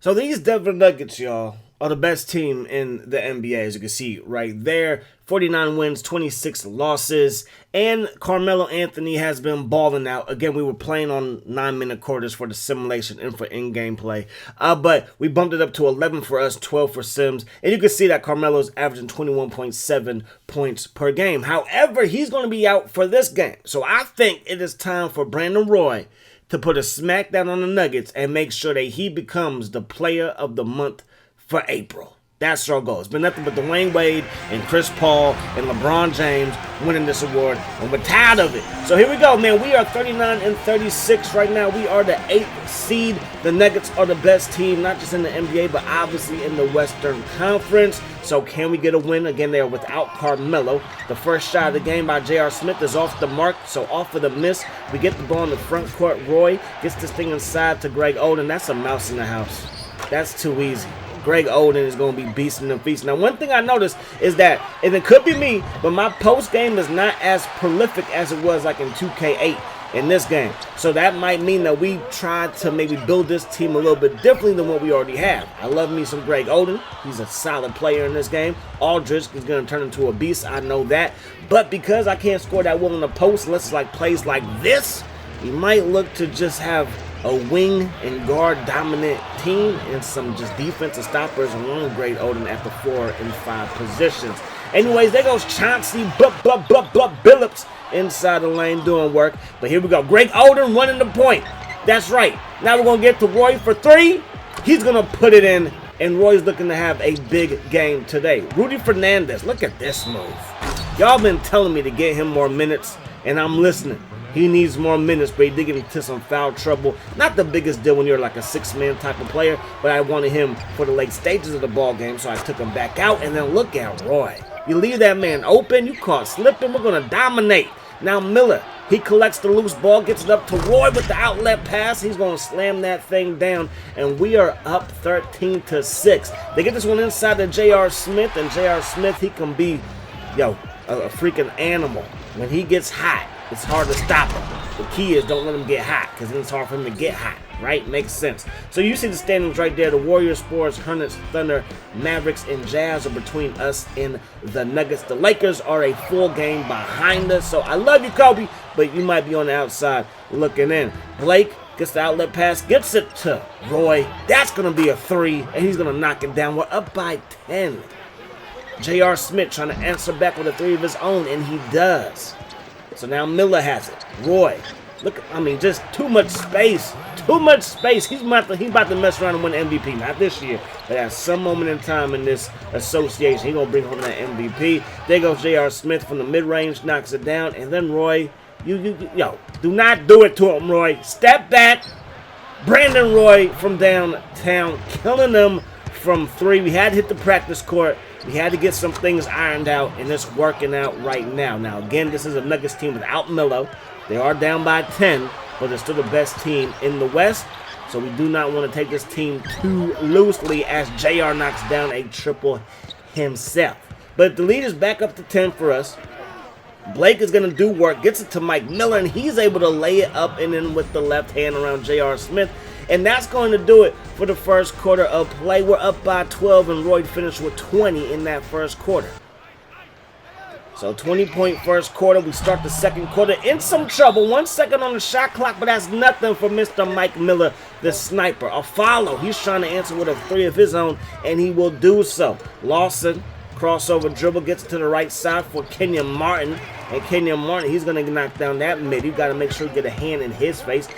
So these Denver Nuggets, y'all, are the best team in the NBA, as you can see right there. 49 wins, 26 losses, and Carmelo Anthony has been balling out. Again, we were playing on 9-minute quarters for the simulation and for in-game play, but we bumped it up to 11 for us, 12 for Sims, and you can see that Carmelo's averaging 21.7 points per game. However, he's going to be out for this game, so I think it is time for Brandon Roy to put a smackdown on the Nuggets and make sure that he becomes the player of the month for April. That's our goal. It's been nothing but Dwayne Wade and Chris Paul and LeBron James winning this award, and we're tired of it. So here we go, man. We are 39-36 right now. We are the 8th seed. The Nuggets are the best team, not just in the NBA, but obviously in the Western Conference. So can we get a win? Again, they are without Carmelo. The first shot of the game by J.R. Smith is off the mark, so off of the miss. We get the ball in the front court. Roy gets this thing inside to Greg Oden. That's a mouse in the house. That's too easy. Greg Oden is going to be beasting and feasting. Now, one thing I noticed is that, and it could be me, but my post game is not as prolific as it was like in 2K8 in this game. So that might mean that we tried to maybe build this team a little bit differently than what we already have. I love me some Greg Oden. He's a solid player in this game. Aldridge is going to turn into a beast. I know that. But because I can't score that well in the post unless it's like plays like this, we might look to just have a wing and guard dominant team and some just defensive stoppers along Greg Oden at the 4 and 5 positions. Anyways, there goes Chauncey Billups inside the lane doing work. But here we go. Greg Oden running the point. That's right. Now we're going to get to Roy for 3. He's going to put it in, and Roy's looking to have a big game today. Rudy Fernandez, look at this move. Y'all been telling me to get him more minutes, and I'm listening. He needs more minutes, but he did get into some foul trouble. Not the biggest deal when you're like a 6-man type of player, but I wanted him for the late stages of the ball game, so I took him back out. And then look at Roy. You leave that man open, you caught slipping, we're going to dominate. Now Miller, he collects the loose ball, gets it up to Roy with the outlet pass. He's going to slam that thing down, and we are up 13-6. They get this one inside to J.R. Smith, and J.R. Smith, he can be, a freaking animal. When he gets hot, it's hard to stop him. The key is don't let him get hot, because then it's hard for him to get hot, right? Makes sense. So you see the standings right there. The Warriors, Spurs, Hornets, Thunder, Mavericks, and Jazz are between us and the Nuggets. The Lakers are a full game behind us. So I love you, Kobe, but you might be on the outside looking in. Blake gets the outlet pass, gets it to Roy. That's going to be a 3, and he's going to knock it down. We're up by 10. J.R. Smith trying to answer back with a 3 of his own, and he does. So now Miller has it. Roy, look, just too much space. Too much space. He's about to mess around and win MVP. Not this year, but at some moment in time in this association, he's going to bring home that MVP. There goes J.R. Smith from the mid-range, knocks it down. And then Roy, do not do it to him, Roy. Step back. Brandon Roy from downtown, killing them from 3. We had to hit the practice court. We had to get some things ironed out, and it's working out right now. Now, again, this is a Nuggets team without Melo. They are down by 10, but they're still the best team in the West. So we do not want to take this team too loosely as JR knocks down a triple himself. But the lead is back up to 10 for us. Blake is going to do work, gets it to Mike Miller, and he's able to lay it up and in with the left hand around J.R. Smith. And that's going to do it for the first quarter of play. We're up by 12, and Roy finished with 20 in that first quarter. So 20-point first quarter. We start the second quarter in some trouble. 1 second on the shot clock, but that's nothing for Mr. Mike Miller, the sniper. A follow. He's trying to answer with a 3 of his own, and he will do so. Lawson, crossover dribble, gets to the right side for Kenyon Martin. And Kenyon Martin, he's going to knock down that mid. You got to make sure you get a hand in his face.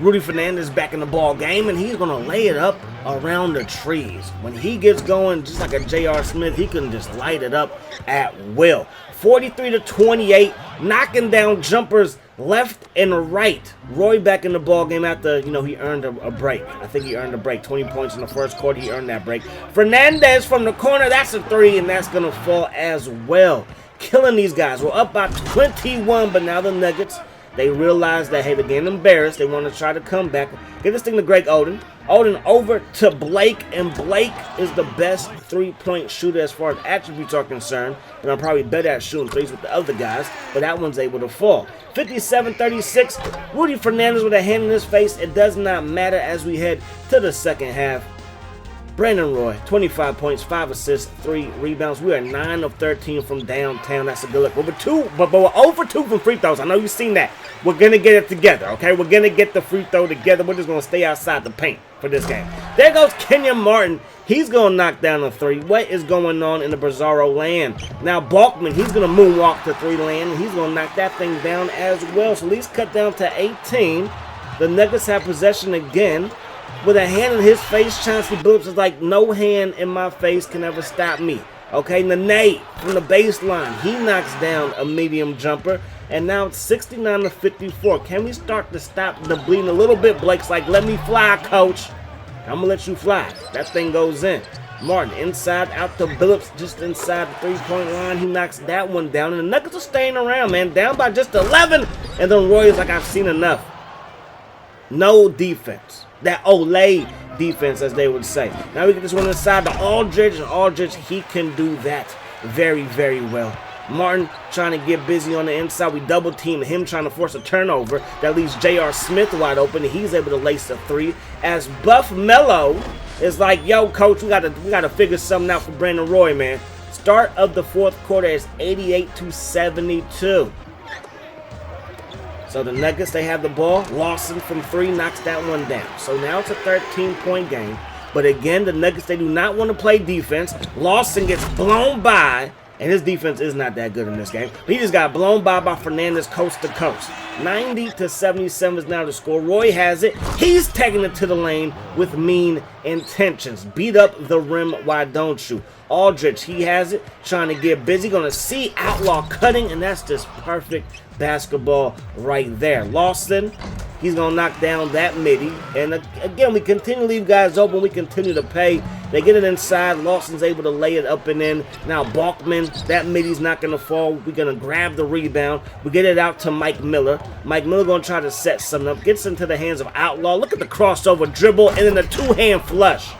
Rudy Fernandez back in the ball game, and he's going to lay it up around the trees. When he gets going, just like a J.R. Smith, he can just light it up at will. 43-28, knocking down jumpers left and right. Roy back in the ball game after, he earned a break. I think he earned a break. 20 points in the first quarter, he earned that break. Fernandez from the corner, that's a 3, and that's going to fall as well. Killing these guys. We're up by 21, but now the Nuggets, they realize that, hey, they're getting embarrassed. They want to try to come back. Get this thing to Greg Oden. Oden over to Blake, and Blake is the best 3-point shooter as far as attributes are concerned. And I'm probably better at shooting threes with the other guys, but that one's able to fall. 57-36, Rudy Fernandez with a hand in his face. It does not matter as we head to the second half. Brandon Roy, 25 points, 5 assists, 3 rebounds. We are 9 of 13 from downtown. That's a good look. But we're 0 for 2 from free throws. I know you've seen that. We're going to get it together, okay? We're going to get the free throw together. We're just going to stay outside the paint for this game. There goes Kenyon Martin. He's going to knock down a 3. What is going on in the Bizarro land? Now, Balkman, he's going to moonwalk to 3 land, and he's going to knock that thing down as well. So, at least cut down to 18. The Nuggets have possession again. With a hand in his face, Chauncey Billups is like, no hand in my face can ever stop me. Okay, Nene from the baseline, he knocks down a medium jumper. And now it's 69 to 54. Can we start to stop the bleeding a little bit? Blake's like, let me fly, coach. I'm going to let you fly. That thing goes in. Martin inside, out to Billups, just inside the three-point line. He knocks that one down. And the Nuggets are staying around, man. Down by just 11. And then Roy is like, I've seen enough. No defense. That Olay defense, as they would say. Now we get this one inside to Aldridge, and Aldridge, he can do that very, very well. Martin trying to get busy on the inside. We double team him, trying to force a turnover. That leaves J.R. Smith wide open, and he's able to lace a 3. As Buff Mello is like, yo, coach, we gotta figure something out for Brandon Roy, man. Start of the fourth quarter is 88 to 72. So the Nuggets, they have the ball. Lawson from 3 knocks that one down. So now it's a 13-point game. But again, the Nuggets, they do not want to play defense. Lawson gets blown by, and his defense is not that good in this game. But he just got blown by Fernandez coast to coast. 90 to 77 is now the score. Roy has it. He's taking it to the lane with mean intentions. Beat up the rim, why don't you? Aldridge, he has it, trying to get busy. Going to see Outlaw cutting, and that's just perfect basketball right there. Lawson, he's going to knock down that midi. And again, we continue to leave guys open. We continue to pay. They get it inside. Lawson's able to lay it up and in. Now, Balkman, that midi's not going to fall. We're going to grab the rebound. We get it out to Mike Miller. Mike Miller going to try to set something up. Gets into the hands of Outlaw. Look at the crossover dribble and then the two-hand flush.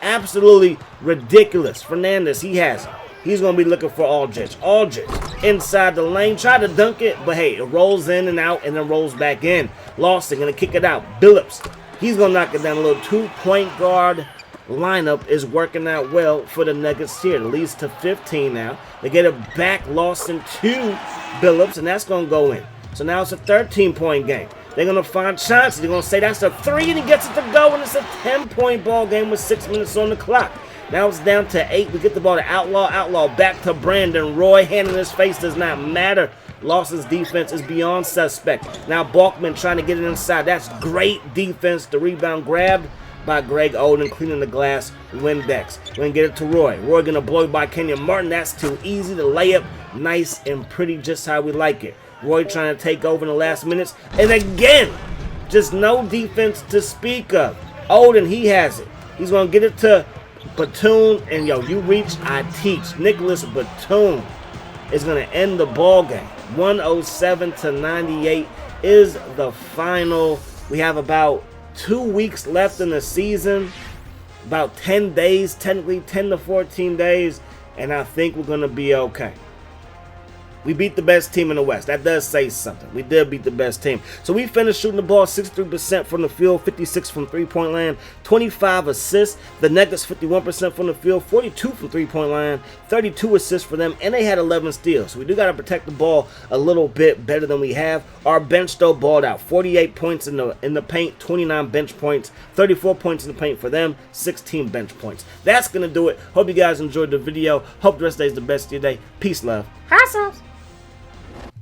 Absolutely ridiculous. Fernandez, he has it. He's going to be looking for Aldridge. Aldridge inside the lane. Try to dunk it, but hey, it rolls in and out and then rolls back in. Lawson going to kick it out. Billups, he's going to knock it down. A little two-point guard lineup is working out well for the Nuggets here. It leads to 15 now. They get it back. Lawson to Billups, and that's going to go in. So now it's a 13-point game. They're going to find Chauncey. They're going to say that's a 3, and he gets it to go, and it's a 10-point ball game with 6 minutes on the clock. Now it's down to 8. We get the ball to Outlaw. Outlaw back to Brandon Roy. Hand in his face does not matter. Lawson's defense is beyond suspect. Now Balkman trying to get it inside. That's great defense. The rebound grabbed by Greg Oden, cleaning the glass. Windex. We're going to get it to Roy. Roy going to blow by Kenyon Martin. That's too easy. The layup, nice and pretty, just how we like it. Roy trying to take over in the last minutes. And again, just no defense to speak of. Oden, he has it. He's going to get it to Batum, and yo, you reach, I teach. Nicholas Batum is going to end the ball game. 107 to 98 is the final. We have about 2 weeks left in the season, about 10 days, technically 10 to 14 days, and I think we're going to be okay. We beat the best team in the West. That does say something. We did beat the best team. So we finished shooting the ball 63% from the field, 56 from three-point land, 25 assists. The Nuggets 51% from the field, 42 from three-point line, 32 assists for them, and they had 11 steals. So we do got to protect the ball a little bit better than we have. Our bench though balled out. 48 points in the paint, 29 bench points, 34 points in the paint for them, 16 bench points. That's going to do it. Hope you guys enjoyed the video. Hope the rest of the day is the best of your day. Peace, love. Hi, sauce.